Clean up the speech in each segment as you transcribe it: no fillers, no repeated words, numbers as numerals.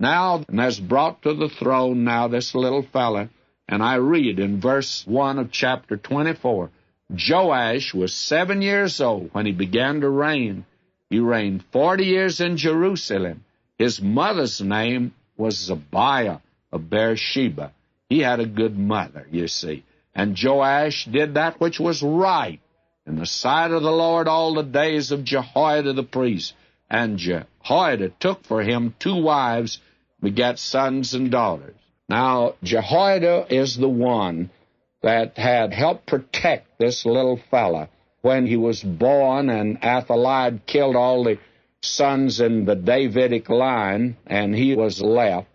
Now, and has brought to the throne now this little fella, and I read in verse 1 of chapter 24, Joash was 7 years old when he began to reign. He reigned 40 years in Jerusalem. His mother's name was Zebiah of Beersheba. He had a good mother, you see. And Joash did that which was right in the sight of the Lord all the days of Jehoiada the priest. And Jehoiada took for him 2 wives, begat sons and daughters. Now, Jehoiada is the one that had helped protect this little fella when he was born, and Athaliah killed all the sons in the Davidic line, and he was left.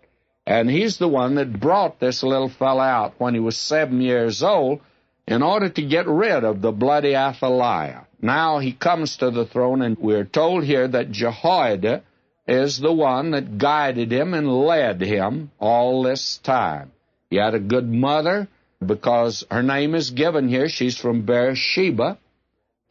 And he's the one that brought this little fella out when he was 7 years old in order to get rid of the bloody Athaliah. Now he comes to the throne, and we're told here that Jehoiada is the one that guided him and led him all this time. He had a good mother, because her name is given here. She's from Beersheba.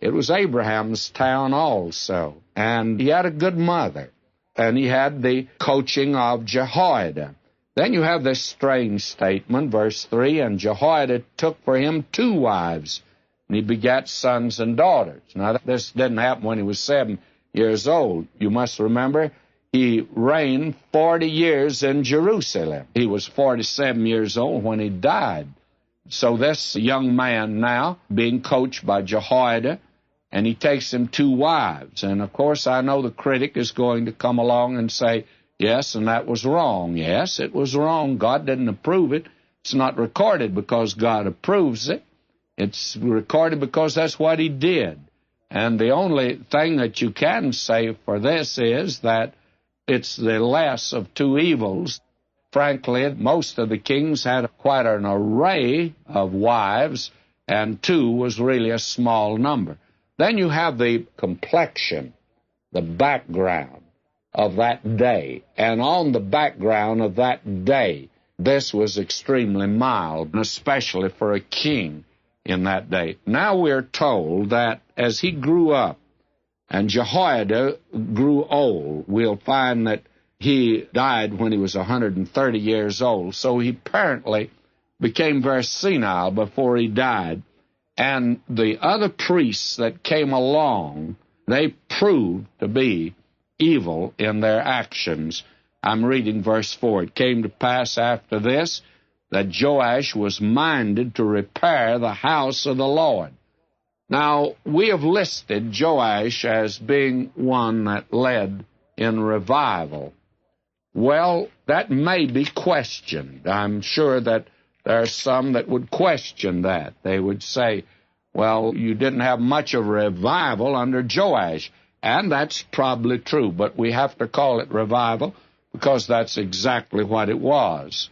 It was Abraham's town also. And he had a good mother. And he had the coaching of Jehoiada. Then you have this strange statement, verse 3, and Jehoiada took for him 2 wives, and he begat sons and daughters. Now, this didn't happen when he was 7 years old. You must remember, he reigned 40 years in Jerusalem. He was 47 years old when he died. So this young man now, being coached by Jehoiada, and he takes him 2 wives. And, of course, I know the critic is going to come along and say, yes, and that was wrong. Yes, it was wrong. God didn't approve it. It's not recorded because God approves it. It's recorded because that's what he did. And the only thing that you can say for this is that it's the less of 2 evils. Frankly, most of the kings had quite an array of wives, and 2 was really a small number. Then you have the complexion, the background of that day. And on the background of that day, this was extremely mild, and especially for a king in that day. Now we're told that as he grew up and Jehoiada grew old, we'll find that he died when he was 130 years old. So he apparently became very senile before he died. And the other priests that came along, they proved to be evil in their actions. I'm reading verse 4. It came to pass after this that Joash was minded to repair the house of the Lord. Now, we have listed Joash as being one that led in revival. Well, that may be questioned. I'm sure that there are some that would question that. They would say, well, you didn't have much of a revival under Joash. And that's probably true, but we have to call it revival because that's exactly what it was.